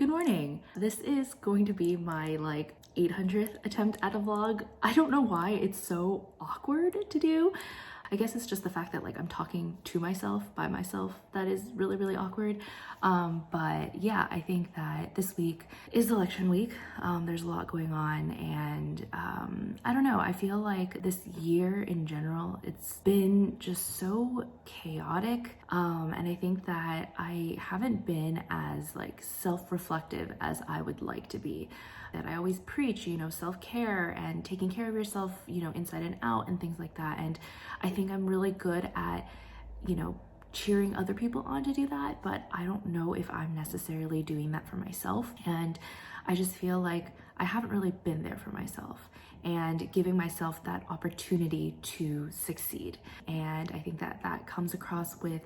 Good morning. This is going to be my 800th attempt at a vlog. I don't know why it's so awkward to do. I guess it's just the fact that I'm talking to myself, by myself, that is really, really awkward. But yeah, I think that this week is election week. There's a lot going on, and I don't know, I feel like this year in general, it's been just so chaotic. And I think that I haven't been as self-reflective as I would like to be. That I always preach, self-care and taking care of yourself, inside and out and things like that. And I think I'm really good at, cheering other people on to do that, but I don't know if I'm necessarily doing that for myself. And I just feel like I haven't really been there for myself and giving myself that opportunity to succeed. And I think that that comes across with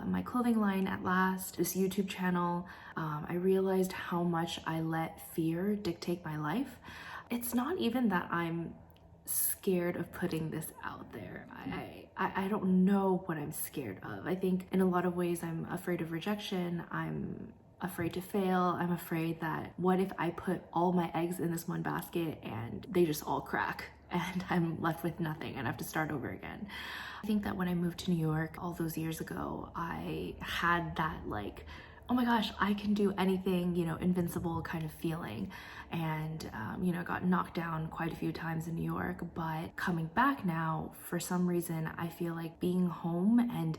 my clothing line At Last, this YouTube channel. I realized how much I let fear dictate my life. It's not even that I'm scared of putting this out there. I don't know what I'm scared of. I think in a lot of ways I'm afraid of rejection. I'm afraid to fail. I'm afraid that what if I put all my eggs in this one basket and they just all crack and I'm left with nothing and I have to start over again. I think that when I moved to New York all those years ago, I had that oh my gosh, I can do anything, invincible kind of feeling. And, got knocked down quite a few times in New York, but coming back now, for some reason, I feel like being home and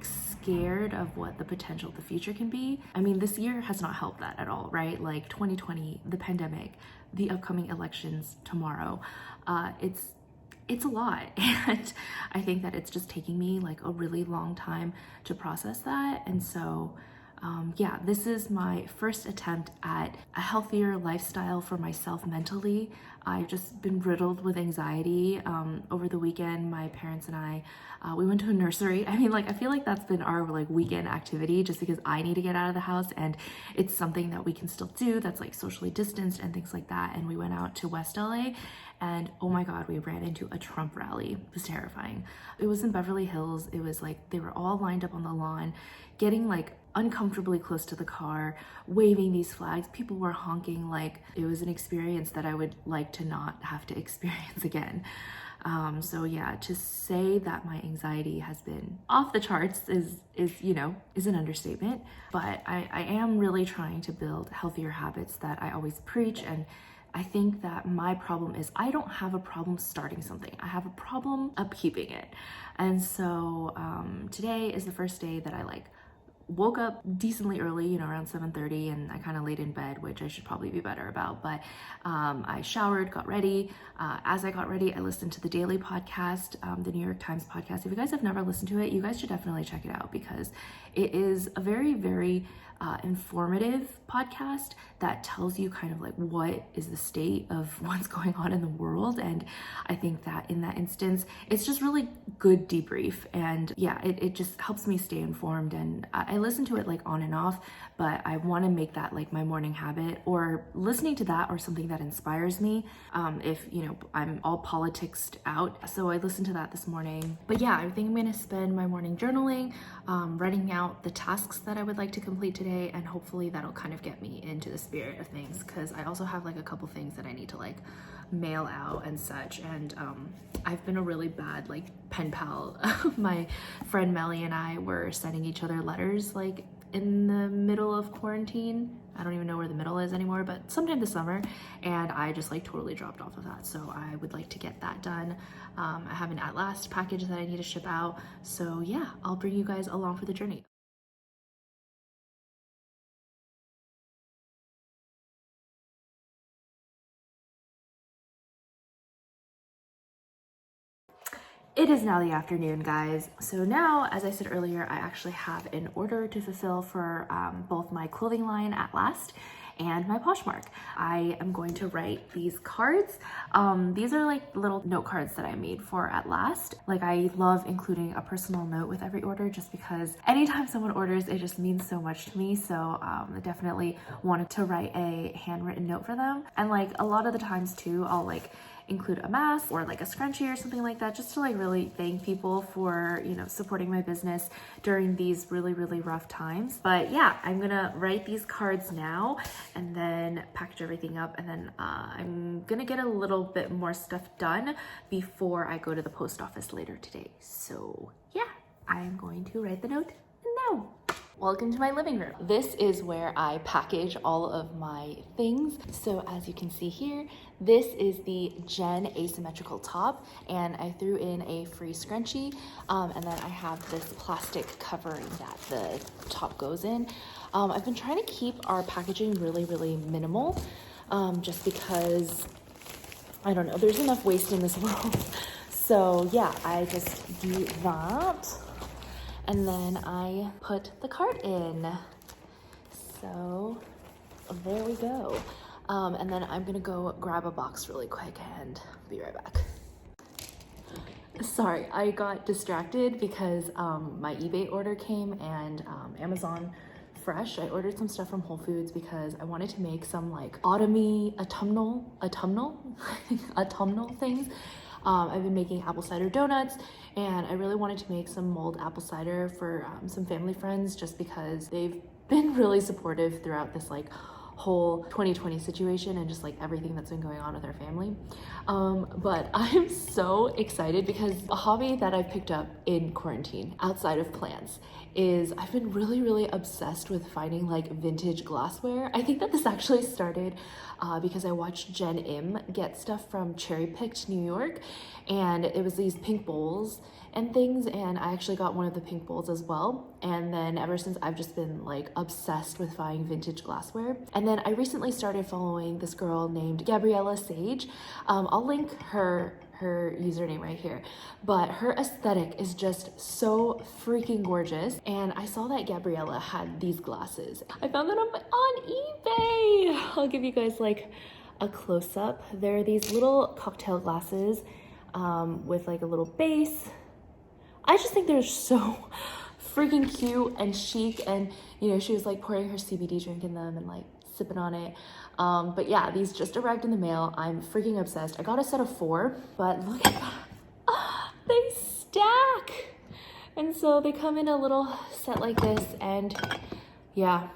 scared of what the potential of the future can be. I mean, this year has not helped that at all, right? 2020, the pandemic, the upcoming elections tomorrow, it's a lot. And I think that it's just taking me a really long time to process that. And so yeah, this is my first attempt at a healthier lifestyle for myself mentally. I've just been riddled with anxiety. Over the weekend, my parents and I, we went to a nursery. I mean, I feel like that's been our weekend activity just because I need to get out of the house and it's something that we can still do that's socially distanced and things like that. And we went out to West LA and oh my God, we ran into a Trump rally. It was terrifying. It was in Beverly Hills. It was they were all lined up on the lawn, getting uncomfortably close to the car, waving these flags. People were honking. It was an experience that I would like to not have to experience again. So yeah, to say that my anxiety has been off the charts is an understatement, but I am really trying to build healthier habits that I always preach. And I think that my problem is I don't have a problem starting something. I have a problem upkeeping it. And so today is the first day that I woke up decently early, around 7:30, and I kind of laid in bed, which I should probably be better about. But I showered, got ready. As I got ready, I listened to the daily podcast, the New York Times podcast. If you guys have never listened to it, you guys should definitely check it out because it is a very, very informative podcast that tells you kind of what is the state of what's going on in the world. And I think that in that instance, it's just really good debrief. And yeah, it just helps me stay informed. And I listen to it on and off, but I want to make that my morning habit, or listening to that or something that inspires me. If I'm all politicsed out. So I listened to that this morning. But yeah, I think I'm going to spend my morning journaling, writing out the tasks that I would like to complete today. And hopefully that'll kind of get me into the spirit of things, because I also have a couple things that I need to mail out and such. And I've been a really bad pen pal. My friend Melly and I were sending each other letters in the middle of quarantine. I don't even know where the middle is anymore, but sometime this summer, and I just totally dropped off of that. So I would like to get that done. I have an At Last package that I need to ship out. So yeah, I'll bring you guys along for the journey. It is now the afternoon, guys. So now, as I said earlier, I actually have an order to fulfill for both my clothing line At Last and my Poshmark. I am going to write these cards. These are little note cards that I made for At Last. I love including a personal note with every order just because anytime someone orders, it just means so much to me. So I definitely wanted to write a handwritten note for them. And a lot of the times too, I'll include a mask or like a scrunchie or something like that, just to like really thank people for, you know, supporting my business during these really, really rough times. But yeah, I'm gonna write these cards now and then package everything up, and then I'm gonna get a little bit more stuff done before I go to the post office later today. So yeah, I'm going to write the note now. Welcome to my living room. This is where I package all of my things. So as you can see here, this is the Jen asymmetrical top, and I threw in a free scrunchie, and then I have this plastic covering that the top goes in. I've been trying to keep our packaging really, really minimal, just because, I don't know, there's enough waste in this world. So yeah, I just do that. And then I put the card in. So there we go. And then I'm gonna go grab a box really quick and be right back. Sorry, I got distracted because my eBay order came, and Amazon Fresh. I ordered some stuff from Whole Foods because I wanted to make some like autumnal things. I've been making apple cider donuts, and I really wanted to make some mulled apple cider for some family friends, just because they've been really supportive throughout this like whole 2020 situation and just like everything that's been going on with our family. But I'm so excited because a hobby that I've picked up in quarantine outside of plants is I've been really, really obsessed with finding like vintage glassware. I think that this actually started because I watched Jen Im get stuff from Cherry Picked, New York, and it was these pink bowls and things, and I actually got one of the pink bowls as well. And then ever since, I've just been like obsessed with finding vintage glassware. And then I recently started following this girl named Gabriella Sage. I'll link her username right here, but her aesthetic is just so freaking gorgeous. And I saw that Gabriella had these glasses. I found them on eBay. I'll give you guys like a close-up. They're these little cocktail glasses with like a little base. I just think they're so freaking cute and chic, and you know, she was like pouring her CBD drink in them and like sipping on it. But yeah, these just arrived in the mail. I'm freaking obsessed. I got a set of 4, but look at that. They stack. And so they come in a little set like this, and yeah,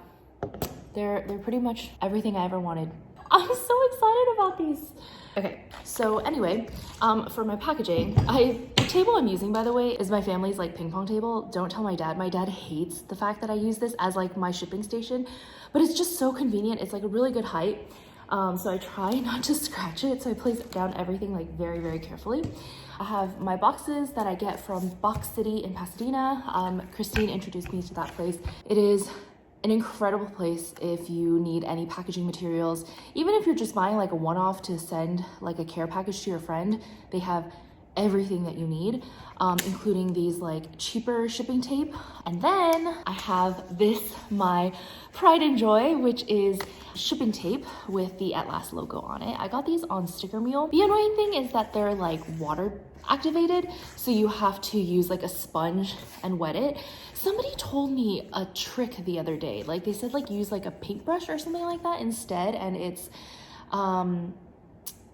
they're pretty much everything I ever wanted. I'm so excited about these. Okay, so anyway, for my packaging, the table I'm using, by the way, is my family's like ping pong table. Don't tell my dad. My dad hates the fact that I use this as like my shipping station, but it's just so convenient. It's like a really good height. So I try not to scratch it. So I place down everything like very, very carefully. I have my boxes that I get from Box City in Pasadena. Christine introduced me to that place. It is an incredible place if you need any packaging materials. Even if you're just buying like a one-off to send like a care package to your friend, they have everything that you need, including these like cheaper shipping tape. And then I have this, my pride and joy, which is shipping tape with the At Last logo on it. I got these on Sticker Mule. The annoying thing is that they're like water activated, so you have to use like a sponge and wet it. Somebody told me a trick the other day. Like they said like use like a paintbrush or something like that instead, and it's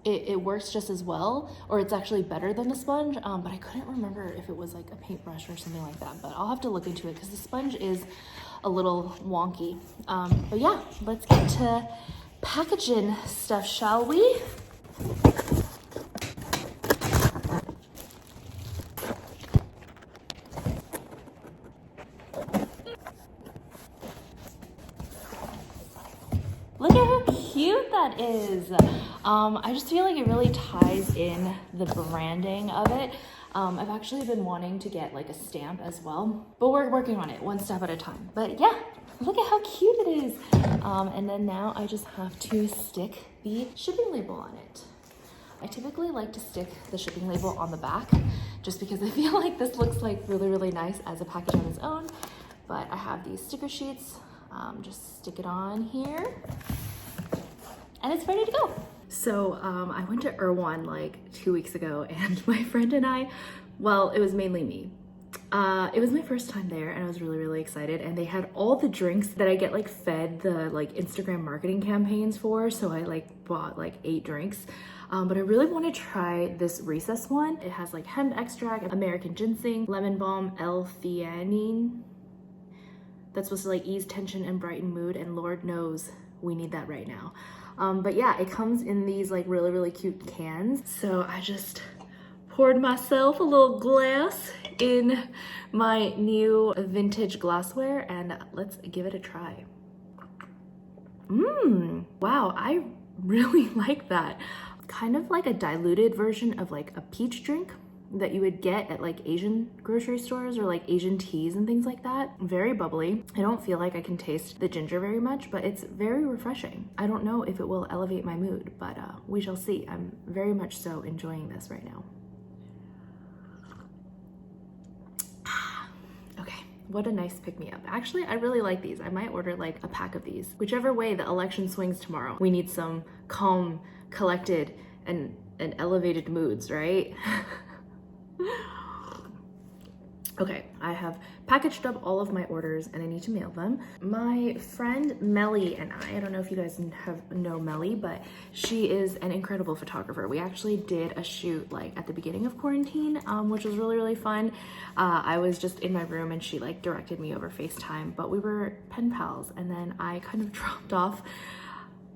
it works just as well, or it's actually better than the sponge, but I couldn't remember if it was like a paintbrush or something like that, but I'll have to look into it because the sponge is a little wonky. But yeah, let's get to packaging stuff, shall we? Look at how cute that is. I just feel like it really ties in the branding of it. I've actually been wanting to get like a stamp as well, but we're working on it one step at a time. But yeah, look at how cute it is. And then now I just have to stick the shipping label on it. I typically like to stick the shipping label on the back just because I feel like this looks like really, really nice as a package on its own. But I have these sticker sheets. Just stick it on here and it's ready to go. So I went to Erewhon like 2 weeks ago, and my friend and I, well, it was mainly me. It was my first time there and I was really excited, and they had all the drinks that I get like fed the like Instagram marketing campaigns for, so I like bought like 8 drinks. But I really want to try this recess one. It has like hemp extract, American ginseng, lemon balm, L-theanine. That's supposed to like ease tension and brighten mood, and Lord knows we need that right now. But yeah, it comes in these like really cute cans. So I just poured myself a little glass in my new vintage glassware, and let's give it a try. Wow, I really like that. Kind of like a diluted version of like a peach drink that you would get at like Asian grocery stores or like Asian teas and things like that. Very bubbly. I don't feel like I can taste the ginger very much, but it's very refreshing. I don't know if it will elevate my mood, but we shall see. I'm very much so enjoying this right now. Okay, what a nice pick-me-up. Actually, I really like these. I might order like a pack of these. Whichever way the election swings tomorrow, we need some calm, collected, and elevated moods, right? Okay, I have packaged up all of my orders and I need to mail them. My friend Melly and I don't know if you guys know Melly, but she is an incredible photographer. We actually did a shoot like at the beginning of quarantine, which was really fun. I was just in my room and she like directed me over FaceTime, but we were pen pals, and then I kind of dropped off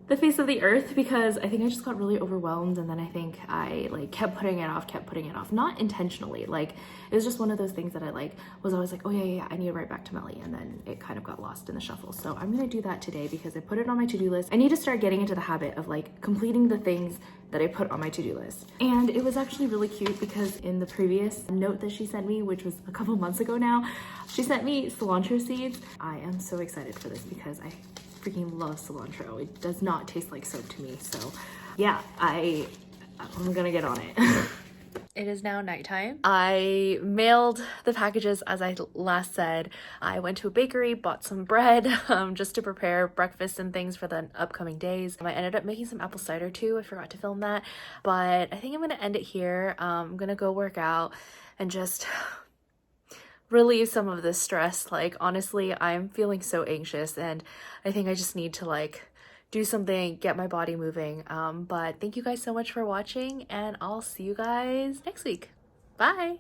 the face of the earth because I think I just got really overwhelmed, and then I think I like kept putting it off, not intentionally. Like it was just one of those things that I like was always like, oh yeah, I need to write back to Melly, and then it kind of got lost in the shuffle. So I'm gonna do that today because I put it on my to-do list. I need to start getting into the habit of like completing the things that I put on my to-do list. And it was actually really cute because in the previous note that she sent me, which was a couple months ago now, she sent me cilantro seeds. I am so excited for this because I freaking love cilantro. It does not taste like soap to me. So yeah, I'm gonna get on it. It is now nighttime. I mailed the packages as I last said. I went to a bakery, bought some bread just to prepare breakfast and things for the upcoming days. I ended up making some apple cider too. I forgot to film that, but I think I'm gonna end it here. I'm gonna go work out and just relieve some of this stress. Like honestly, I'm feeling so anxious and I think I just need to like do something, get my body moving. But thank you guys so much for watching, and I'll see you guys next week. Bye.